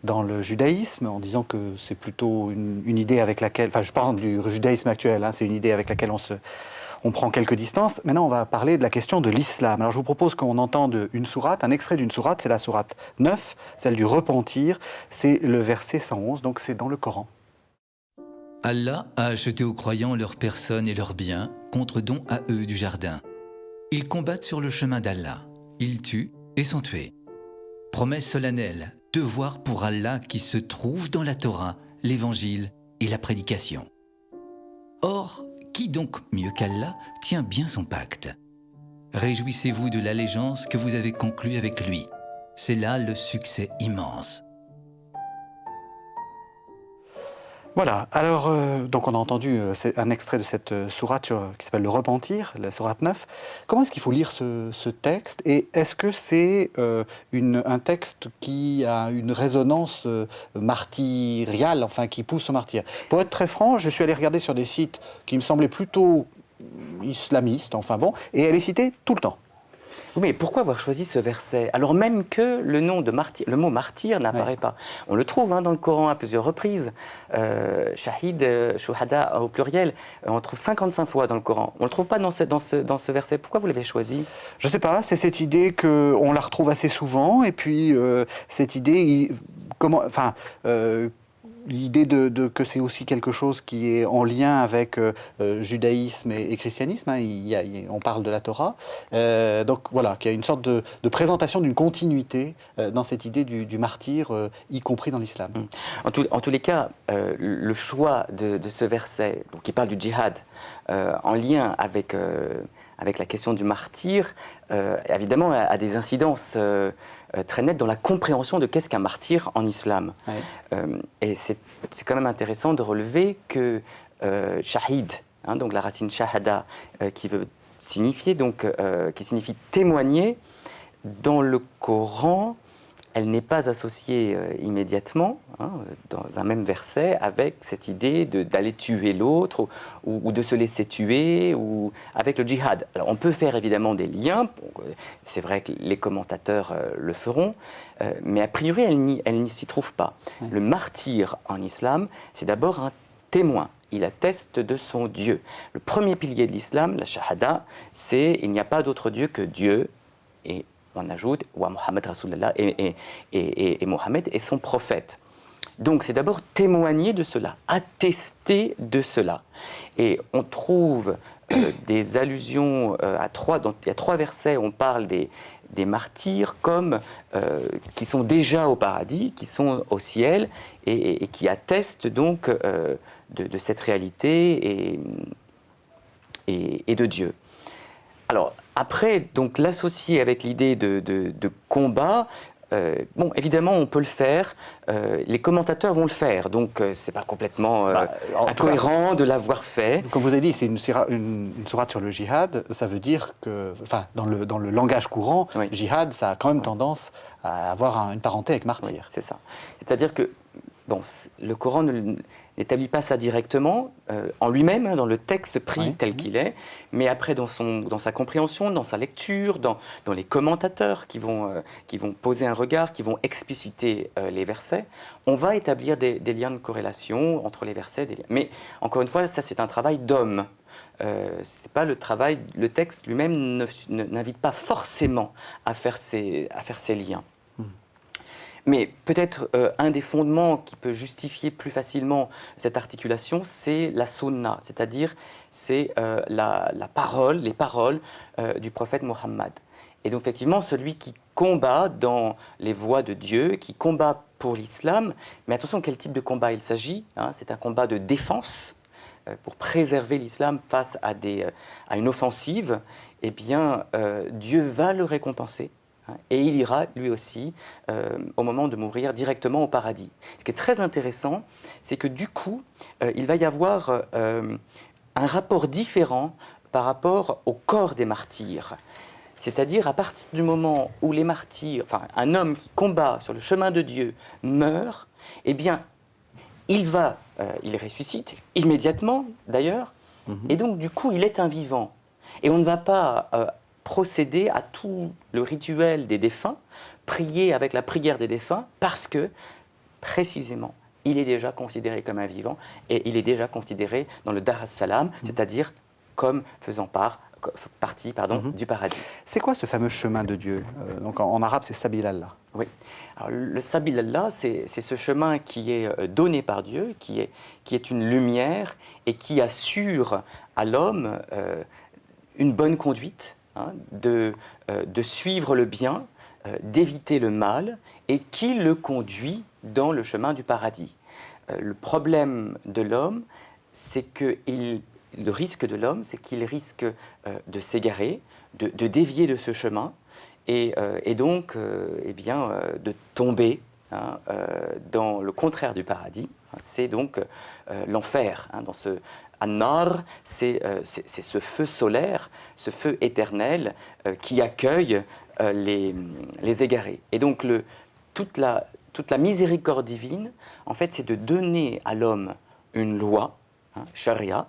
dans le judaïsme, en disant que c'est plutôt une idée avec laquelle, enfin je parle du judaïsme actuel, hein, c'est une idée avec laquelle on prend quelques distances. Maintenant on va parler de la question de l'islam. Alors je vous propose qu'on entende une sourate, un extrait d'une sourate, c'est la sourate 9, celle du repentir, c'est le verset 111, donc c'est dans le Coran. Allah a acheté aux croyants leurs personnes et leurs biens contre don à eux du jardin. Ils combattent sur le chemin d'Allah. Ils tuent et sont tués. Promesse solennelle, devoir pour Allah qui se trouve dans la Torah, l'Évangile et la prédication. Or, qui donc mieux qu'Allah tient bien son pacte? Réjouissez-vous de l'allégeance que vous avez conclue avec lui. C'est là le succès immense. Voilà, alors donc on a entendu un extrait de cette sourate qui s'appelle le repentir, la sourate 9. Comment est-ce qu'il faut lire ce texte, et est-ce que c'est un texte qui a une résonance martyriale, enfin qui pousse au martyr? Pour être très franc, je suis allé regarder sur des sites qui me semblaient plutôt islamistes, enfin bon, et elle est citée tout le temps. Oui, mais pourquoi avoir choisi ce verset alors même que le mot martyr n'apparaît pas? On le trouve dans le Coran à plusieurs reprises. Shahid, shuhada au pluriel, on le trouve 55 fois dans le Coran. On ne le trouve pas dans ce verset. Pourquoi vous l'avez choisi? Je ne sais pas, c'est cette idée qu'on la retrouve assez souvent, et puis cette idée, l'idée que c'est aussi quelque chose qui est en lien avec judaïsme et christianisme, hein, on parle de la Torah, donc voilà, qu'il y a une sorte de présentation d'une continuité dans cette idée du martyr, y compris dans l'islam. En tous les cas, le choix de ce verset, donc, qui parle du djihad, en lien avec la question du martyr, évidemment, a des incidences très nettes dans la compréhension de qu'est-ce qu'un martyr en islam. Ouais. Et c'est quand même intéressant de relever que shahid, donc la racine shahada, qui signifie témoigner, dans le Coran, elle n'est pas associée immédiatement, dans un même verset, avec cette idée d'aller tuer l'autre ou de se laisser tuer, ou avec le djihad. Alors on peut faire évidemment des liens, c'est vrai que les commentateurs le feront, mais a priori elle n'y s'y trouve pas. Le martyr en islam, c'est d'abord un témoin. Il atteste de son Dieu. Le premier pilier de l'islam, la shahada, c'est il n'y a pas d'autre Dieu que Dieu, et on ajoute wa Muhammad Rasulullah, et Mohammed est son prophète. Donc c'est d'abord témoigner de cela, attester de cela. Et on trouve des allusions donc il y a 3 versets où on parle des martyrs comme qui sont déjà au paradis, qui sont au ciel, et qui attestent donc de cette réalité et de Dieu. Alors, après, donc l'associer avec l'idée de combat, évidemment, on peut le faire. Les commentateurs vont le faire, donc c'est pas complètement incohérent de l'avoir fait. Comme vous avez dit, c'est une sourate sur le djihad. Ça veut dire que, enfin, dans le langage courant, oui, djihad, ça a quand même tendance à avoir une parenté avec martyr. Oui, c'est ça. C'est-à-dire que, le Coran n'établit pas ça directement en lui-même, dans le texte pris tel qu'il est, mais après dans sa compréhension, dans sa lecture, dans les commentateurs qui vont poser un regard, qui vont expliciter les versets, on va établir des liens de corrélation entre les versets. Mais encore une fois, ça c'est un travail d'homme. C'est pas le travail, le texte lui-même n'invite pas forcément à faire ces liens. Mais peut-être un des fondements qui peut justifier plus facilement cette articulation, c'est la sunna, c'est-à-dire c'est les paroles du prophète Mohammed. Et donc effectivement, celui qui combat dans les voies de Dieu, qui combat pour l'islam, mais attention quel type de combat il s'agit, hein, c'est un combat de défense pour préserver l'islam face à une offensive, eh bien Dieu va le récompenser. Et il ira, lui aussi, au moment de mourir, directement au paradis. Ce qui est très intéressant, c'est que du coup, il va y avoir un rapport différent par rapport au corps des martyrs. C'est-à-dire, à partir du moment où les martyrs, enfin, un homme qui combat sur le chemin de Dieu meurt, eh bien, il ressuscite immédiatement, d'ailleurs, et donc, du coup, il est un vivant. Et on ne va pas procéder à tout le rituel des défunts, prier avec la prière des défunts, parce que, précisément, il est déjà considéré comme un vivant, et il est déjà considéré dans le Dar as-Salam, c'est-à-dire comme faisant partie du paradis. C'est quoi ce fameux chemin de Dieu? Donc en arabe, c'est Sabil Allah. Oui. Alors, le Sabil Allah, c'est ce chemin qui est donné par Dieu, qui est une lumière, et qui assure à l'homme une bonne conduite, de suivre le bien, d'éviter le mal, et qui le conduit dans le chemin du paradis. Le problème de l'homme, c'est que le risque de l'homme, c'est qu'il risque de s'égarer, de dévier de ce chemin, et donc de tomber dans le contraire du paradis. C'est donc l'enfer, dans ce An-Nar, c'est ce feu solaire, ce feu éternel qui accueille les égarés. Et donc toute la miséricorde divine, en fait, c'est de donner à l'homme une loi, charia,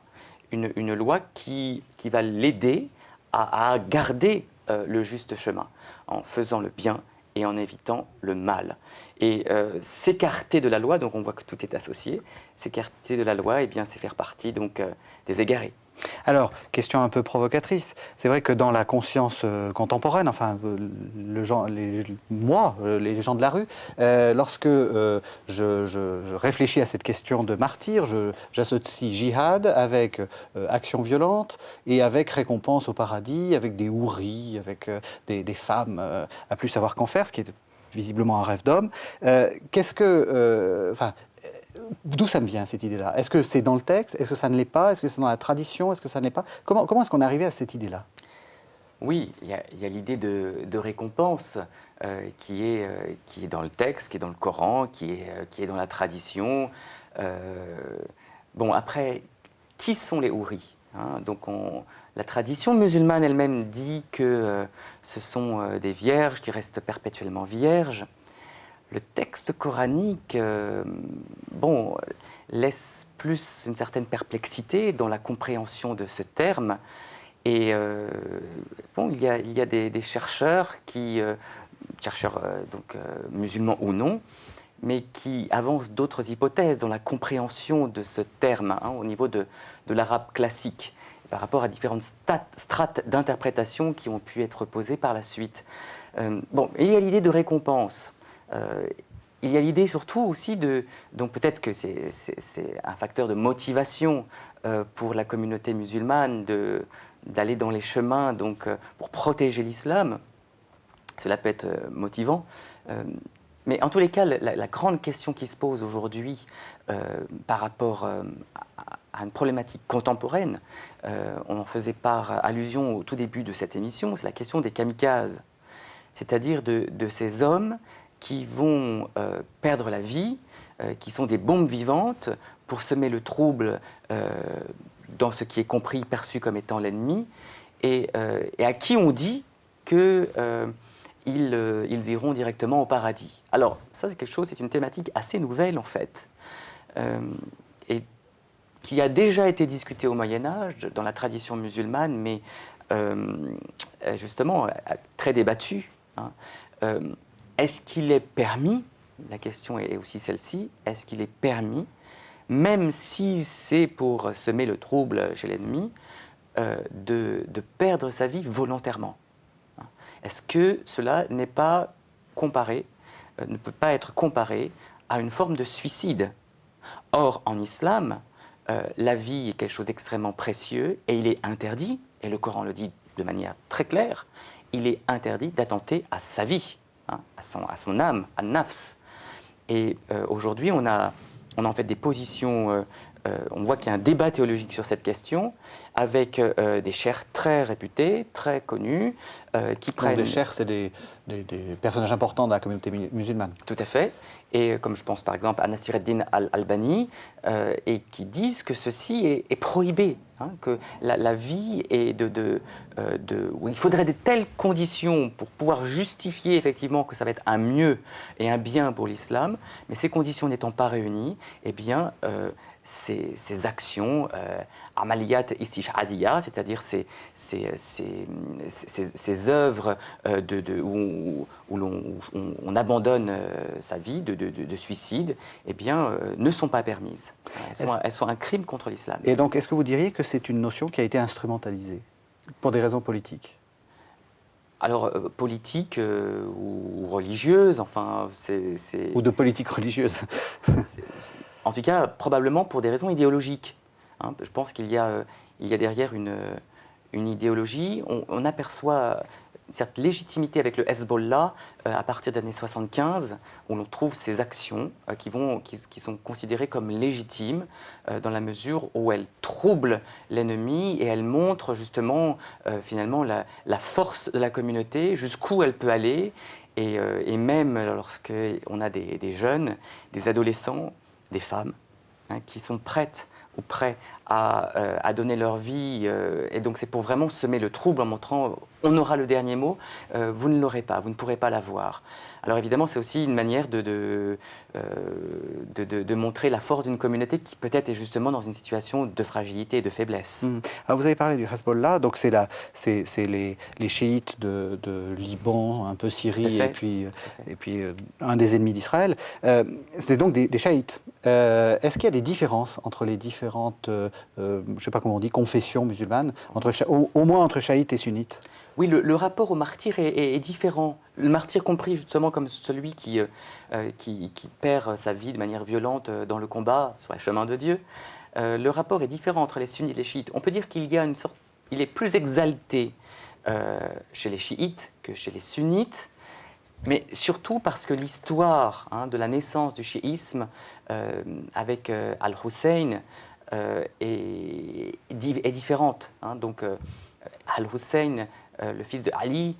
une loi qui va l'aider à garder le juste chemin, en faisant le bien et en évitant le mal. Et s'écarter de la loi, donc on voit que tout est associé, s'écarter de la loi, eh bien, c'est faire partie donc, des égarés. Alors, question un peu provocatrice, c'est vrai que dans la conscience contemporaine, enfin, les gens de la rue, lorsque je réfléchis à cette question de martyr, j'associe jihad avec action violente et avec récompense au paradis, avec des houris, avec des femmes à plus savoir qu'en faire, ce qui est visiblement un rêve d'homme. D'où ça me vient, cette idée-là? Est-ce que c'est dans le texte? Est-ce que ça ne l'est pas? Est-ce que c'est dans la tradition? Est-ce que ça ne l'est pas? Comment est-ce qu'on est arrivé à cette idée-là? Oui, il y a l'idée de récompense qui est dans le texte, qui est dans le Coran, qui est dans la tradition. Bon, après, qui sont les houris, Donc, la tradition musulmane elle-même dit que ce sont des vierges qui restent perpétuellement vierges. Le texte coranique, laisse plus une certaine perplexité dans la compréhension de ce terme. Et il y a des chercheurs musulmans ou non, mais qui avancent d'autres hypothèses dans la compréhension de ce terme au niveau de l'arabe classique, par rapport à différentes strates d'interprétation qui ont pu être posées par la suite. Et il y a l'idée de récompense. Il y a l'idée surtout aussi donc peut-être que c'est un facteur de motivation pour la communauté musulmane d'aller dans les chemins donc, pour protéger l'islam. Cela peut être motivant. Mais en tous les cas, la grande question qui se pose aujourd'hui par rapport à une problématique contemporaine, on en faisait allusion au tout début de cette émission, c'est la question des kamikazes, c'est-à-dire de ces hommes qui vont perdre la vie, qui sont des bombes vivantes pour semer le trouble dans ce qui est compris, perçu comme étant l'ennemi, et à qui on dit qu'ils iront directement au paradis. Alors, ça c'est une thématique assez nouvelle en fait. et qui a déjà été discuté au Moyen-Âge, dans la tradition musulmane, mais justement très débattu. Hein. Est-ce qu'il est permis, la question est aussi celle-ci, est-ce qu'il est permis, même si c'est pour semer le trouble chez l'ennemi, de perdre sa vie volontairement? Est-ce que cela n'est pas comparé, ne peut pas être comparé à une forme de suicide? Or, en islam, la vie est quelque chose d'extrêmement précieux et il est interdit, et le Coran le dit de manière très claire, il est interdit d'attenter à sa vie, hein, à son âme, à nafs. Et aujourd'hui, on a en fait des positions, on voit qu'il y a un débat théologique sur cette question, avec des cheikhs très réputés, très connus, qui prennent... Des cheikhs, c'est des personnages importants de la communauté musulmane. Tout à fait. Et comme je pense par exemple à Nasiruddin al-Albani, et qui disent que ceci est prohibé, hein, que la vie est où il faudrait de telles conditions pour pouvoir justifier effectivement que ça va être un mieux et un bien pour l'islam, mais ces conditions n'étant pas réunies, eh bien ces actions, amaliyat istishhadiyya, c'est-à-dire ces œuvres où on abandonne sa vie de suicide, eh bien, ne sont pas permises. Elles sont un crime contre l'islam. Et donc, est-ce que vous diriez que c'est une notion qui a été instrumentalisée pour des raisons politiques? Alors, politique ou religieuse, enfin, c'est... Ou de politique religieuse. En tout cas, probablement pour des raisons idéologiques. Hein. Je pense qu'il y a derrière une idéologie. On aperçoit une certaine légitimité avec le Hezbollah à partir des années 75, où l'on trouve ces actions qui sont considérées comme légitimes dans la mesure où elles troublent l'ennemi et elles montrent justement finalement la force de la communauté, jusqu'où elle peut aller. Et même lorsqu'on a des jeunes, des adolescents, des femmes, hein, qui sont prêtes ou prêts à donner leur vie, et donc c'est pour vraiment semer le trouble en montrant on aura le dernier mot, vous ne l'aurez pas, vous ne pourrez pas l'avoir. Alors évidemment c'est aussi une manière de montrer la force d'une communauté qui peut-être est justement dans une situation de fragilité et de faiblesse. Alors vous avez parlé du Hezbollah, donc c'est les chiites de Liban, un peu Syrie, et puis un des ennemis d'Israël. C'est donc des chiites. Est-ce qu'il y a des différences entre les différentes, je ne sais pas comment on dit, confessions musulmanes, au moins entre chiites et sunnites? Oui, le rapport au martyr est différent. Le martyr compris justement comme celui qui perd sa vie de manière violente dans le combat sur le chemin de Dieu. Le rapport est différent entre les sunnites et les chiites. On peut dire qu'il y a il est plus exalté chez les chiites que chez les sunnites, mais surtout parce que l'histoire de la naissance du chiisme avec Al-Hussein est différente. Donc Al-Hussein, le fils de Ali,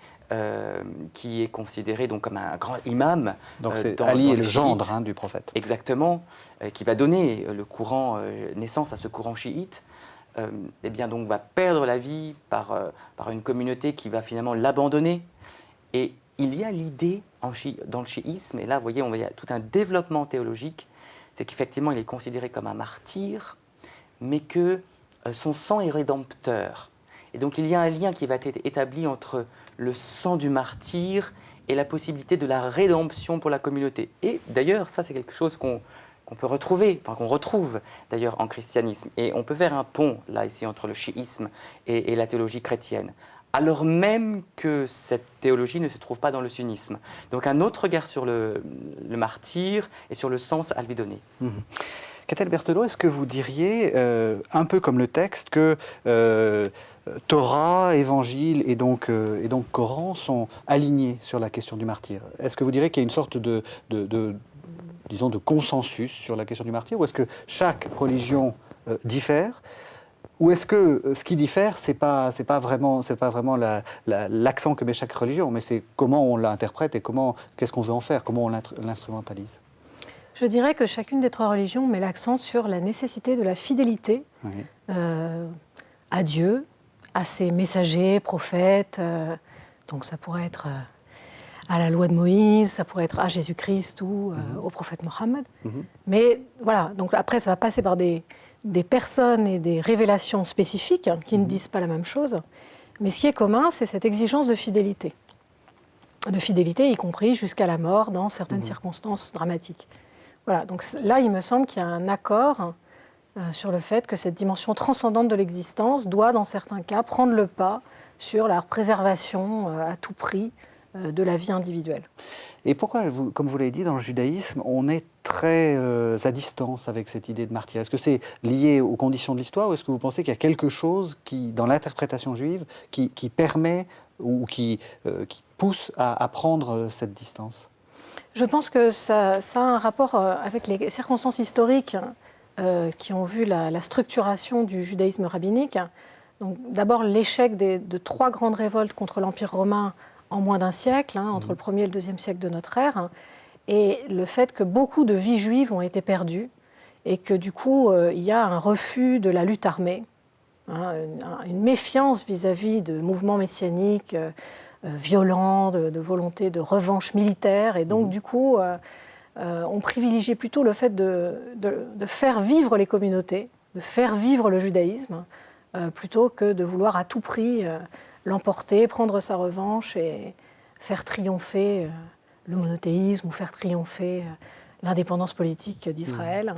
qui est considéré donc comme un grand imam. Donc Ali est le gendre du prophète. Exactement, qui va donner naissance à ce courant chiite. Eh bien donc va perdre la vie par une communauté qui va finalement l'abandonner. Et il y a l'idée dans le chiisme, et là vous voyez, il y a tout un développement théologique, c'est qu'effectivement il est considéré comme un martyr, mais que son sang est rédempteur. Et donc il y a un lien qui va être établi entre le sang du martyr et la possibilité de la rédemption pour la communauté. Et d'ailleurs, ça c'est quelque chose qu'on peut retrouver, enfin qu'on retrouve d'ailleurs en christianisme. Et on peut faire un pont là ici entre le chiisme et la théologie chrétienne, alors même que cette théologie ne se trouve pas dans le sunnisme. Donc un autre regard sur le martyr et sur le sens à lui donner. Catel Berthelot, est-ce que vous diriez, un peu comme le texte, que Torah, Évangile et donc Coran sont alignés sur la question du martyr? Est-ce que vous diriez qu'il y a une sorte disons, de consensus sur la question du martyr, ou est-ce que chaque religion diffère? Ou est-ce que ce qui diffère, c'est pas vraiment l'accent que met chaque religion, mais c'est comment on l'interprète et qu'est-ce qu'on veut en faire, comment on l'instrumentalise? Je dirais que chacune des trois religions met l'accent sur la nécessité de la fidélité à Dieu, à ses messagers, prophètes. Donc ça pourrait être à la loi de Moïse, ça pourrait être à Jésus-Christ ou au prophète Mohammed. Mais voilà, donc après, ça va passer par des personnes et des révélations spécifiques qui ne disent pas la même chose. Mais ce qui est commun, c'est cette exigence de fidélité. De fidélité, y compris jusqu'à la mort dans certaines circonstances dramatiques. Voilà, donc là, il me semble qu'il y a un accord sur le fait que cette dimension transcendante de l'existence doit, dans certains cas, prendre le pas sur la préservation à tout prix de la vie individuelle. Et pourquoi, comme vous l'avez dit, dans le judaïsme, on est très à distance avec cette idée de martyr? Est-ce que c'est lié aux conditions de l'histoire ou est-ce que vous pensez qu'il y a quelque chose qui, dans l'interprétation juive, qui permet ou qui pousse à prendre cette distance? Je pense que ça a un rapport avec les circonstances historiques qui ont vu la structuration du judaïsme rabbinique. D'abord, l'échec de 3 grandes révoltes contre l'Empire romain en moins d'un siècle, entre le 1er et le 2e siècle de notre ère, et le fait que beaucoup de vies juives ont été perdues, et que du coup, il y a un refus de la lutte armée, une méfiance vis-à-vis de mouvements messianiques violents, de volonté de revanche militaire, et donc du coup, on privilégiait plutôt le fait de faire vivre les communautés, de faire vivre le judaïsme, plutôt que de vouloir à tout prix l'emporter, prendre sa revanche et faire triompher le monothéisme ou faire triompher l'indépendance politique d'Israël.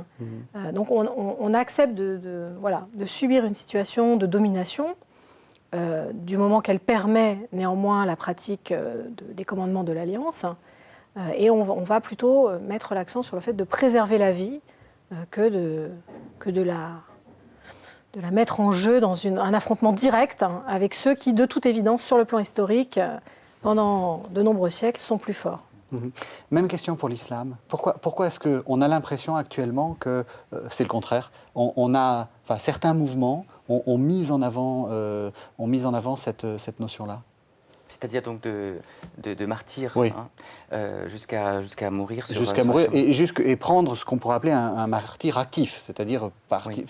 Donc on accepte de subir une situation de domination du moment qu'elle permet néanmoins la pratique des commandements de l'Alliance. Et on va plutôt mettre l'accent sur le fait de préserver la vie que de la mettre en jeu dans un affrontement direct avec ceux qui, de toute évidence, sur le plan historique, pendant de nombreux siècles, sont plus forts. Même question pour l'islam. Pourquoi est-ce qu'on a l'impression actuellement que c'est le contraire? Certains mouvements ont mis en avant cette notion-là. C'est-à-dire donc de martyr, oui. jusqu'à mourir sur jusqu'à mourir et prendre ce qu'on pourrait appeler un martyr actif, c'est-à-dire oui.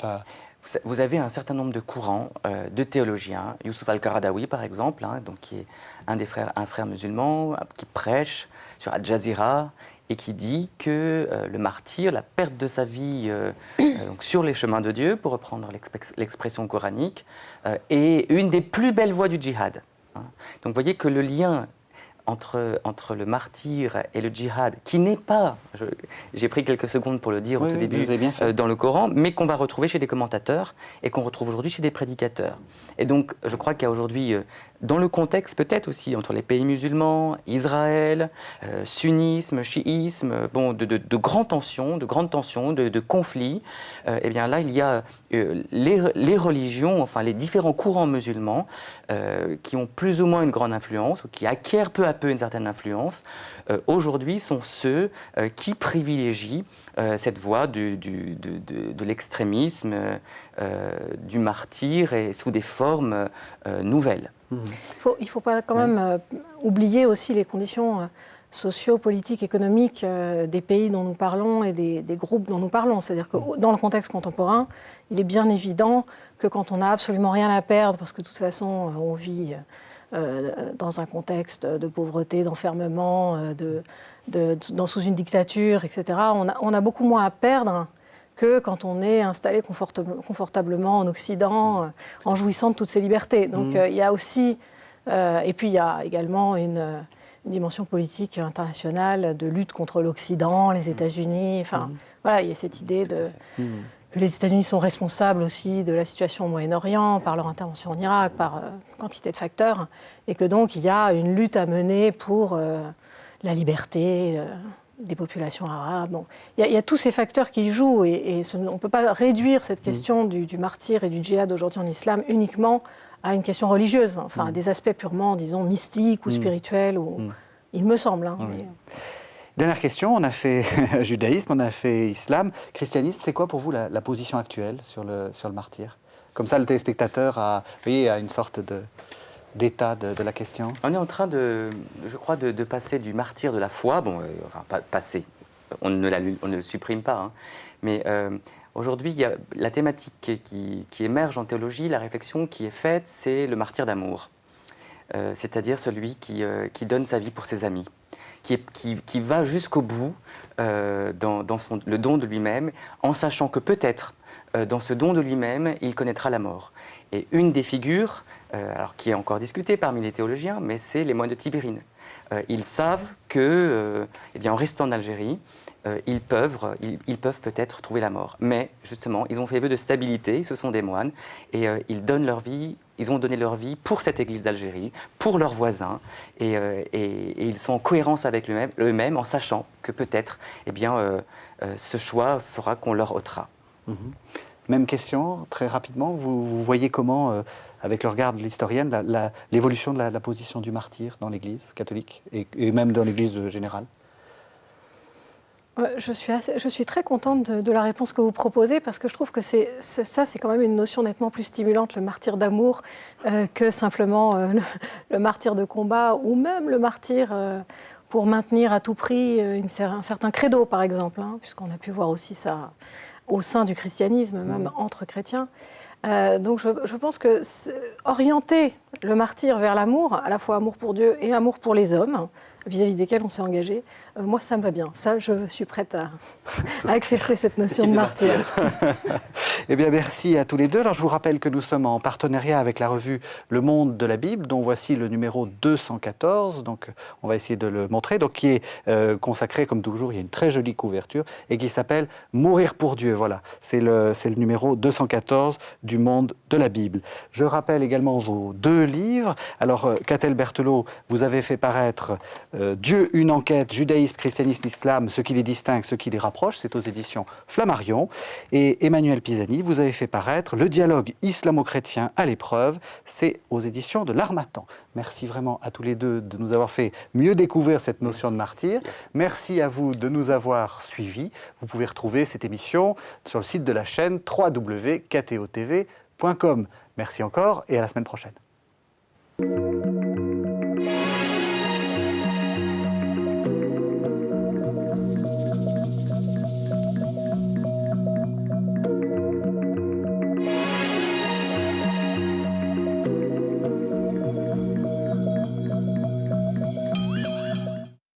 Vous avez un certain nombre de courants de théologiens, Youssouf al-Qaradawi par exemple, donc qui est un frère musulman qui prêche sur Al Jazeera et qui dit que le martyr, la perte de sa vie donc sur les chemins de Dieu, pour reprendre l'expression coranique, est une des plus belles voies du djihad. Donc vous voyez que le lien entre le martyr et le djihad, qui n'est pas, j'ai pris quelques secondes pour le dire au tout début, dans le Coran, mais qu'on va retrouver chez des commentateurs et qu'on retrouve aujourd'hui chez des prédicateurs. Et donc je crois qu'il y a aujourd'hui, dans le contexte peut-être aussi entre les pays musulmans, Israël, sunnisme, chiisme, de grandes tensions, de conflits, et bien là il y a les religions, enfin les différents courants musulmans qui ont plus ou moins une grande influence, ou qui acquièrent peu à peu une certaine influence, aujourd'hui sont ceux qui privilégient cette voie de l'extrémisme, du martyr, et sous des formes nouvelles. Il ne faut pas quand même oublier aussi les conditions socio-politiques, économiques des pays dont nous parlons et des groupes dont nous parlons. C'est-à-dire que dans le contexte contemporain, il est bien évident que quand on n'a absolument rien à perdre, parce que de toute façon on vit dans un contexte de pauvreté, d'enfermement, sous une dictature, etc., on a beaucoup moins à perdre que quand on est installé confortablement en Occident, en jouissant de toutes ces libertés. Donc il y a aussi, et puis il y a également une dimension politique internationale de lutte contre l'Occident, les États-Unis, voilà, il y a cette idée que les États-Unis sont responsables aussi de la situation au Moyen-Orient, par leur intervention en Irak, par quantité de facteurs, et que donc il y a une lutte à mener pour la liberté des populations arabes. Bon. Il y a tous ces facteurs qui jouent, et on ne peut pas réduire cette question du martyr et du djihad aujourd'hui en islam uniquement à une question religieuse, à des aspects purement, disons, mystiques ou spirituels, il me semble. Mais... Dernière question, on a fait judaïsme, on a fait islam. Christianisme, c'est quoi pour vous la position actuelle sur le martyr? Comme ça, le téléspectateur a une sorte d'état de la question. On est en train je crois, de passer du martyr de la foi, pas passer, on ne le supprime pas, mais aujourd'hui, il y a la thématique qui émerge en théologie, la réflexion qui est faite, c'est le martyr d'amour. C'est-à-dire celui qui donne sa vie pour ses amis. qui va jusqu'au bout dans le don de lui-même, en sachant que peut-être dans ce don de lui-même, il connaîtra la mort. Et une des figures, alors qui est encore discutée parmi les théologiens, mais c'est les moines de Tibérine. Ils savent que, eh bien, en restant en Algérie, ils peuvent peut-être trouver la mort. Mais justement, ils ont fait vœu de stabilité, ce sont des moines, et ils donnent leur vie, ils ont donné leur vie pour cette église d'Algérie, pour leurs voisins, et ils sont en cohérence avec eux-mêmes en sachant que peut-être, eh bien, ce choix fera qu'on leur ôtera. Même question, très rapidement, vous voyez comment, avec le regard de l'historienne, l'évolution de la position du martyr dans l'Église catholique et même dans l'Église générale? Je suis très contente de la réponse que vous proposez parce que je trouve que c'est quand même une notion nettement plus stimulante, le martyr d'amour, que simplement le martyr de combat ou même le martyr pour maintenir à tout prix un certain credo, par exemple, hein, puisqu'on a pu voir aussi ça au sein du christianisme, même entre chrétiens. Donc je pense que orienter le martyr vers l'amour, à la fois amour pour Dieu et amour pour les hommes, vis-à-vis desquels on s'est engagé, moi ça me va bien. Ça, je suis prête à accepter cette notion de martyr. Eh bien, merci à tous les deux. Alors, je vous rappelle que nous sommes en partenariat avec la revue Le Monde de la Bible, dont voici le numéro 214. Donc, on va essayer de le montrer. Donc, qui est consacré, comme toujours, il y a une très jolie couverture, et qui s'appelle Mourir pour Dieu. Voilà, c'est le numéro 214 du Monde de la Bible. Je rappelle également vos deux livres. Alors, Catel Berthelot, vous avez fait paraître Dieu, une enquête, judaïsme, christianisme, islam, ce qui les distingue, ce qui les rapproche. C'est aux éditions Flammarion. Et Emmanuel Pisani, vous avez fait paraître Le dialogue islamo-chrétien à l'épreuve. C'est aux éditions de l'Harmattan. Merci vraiment à tous les deux de nous avoir fait mieux découvrir cette notion de martyr. Merci à vous de nous avoir suivis. Vous pouvez retrouver cette émission sur le site de la chaîne www.ktotv.com. Merci encore et à la semaine prochaine.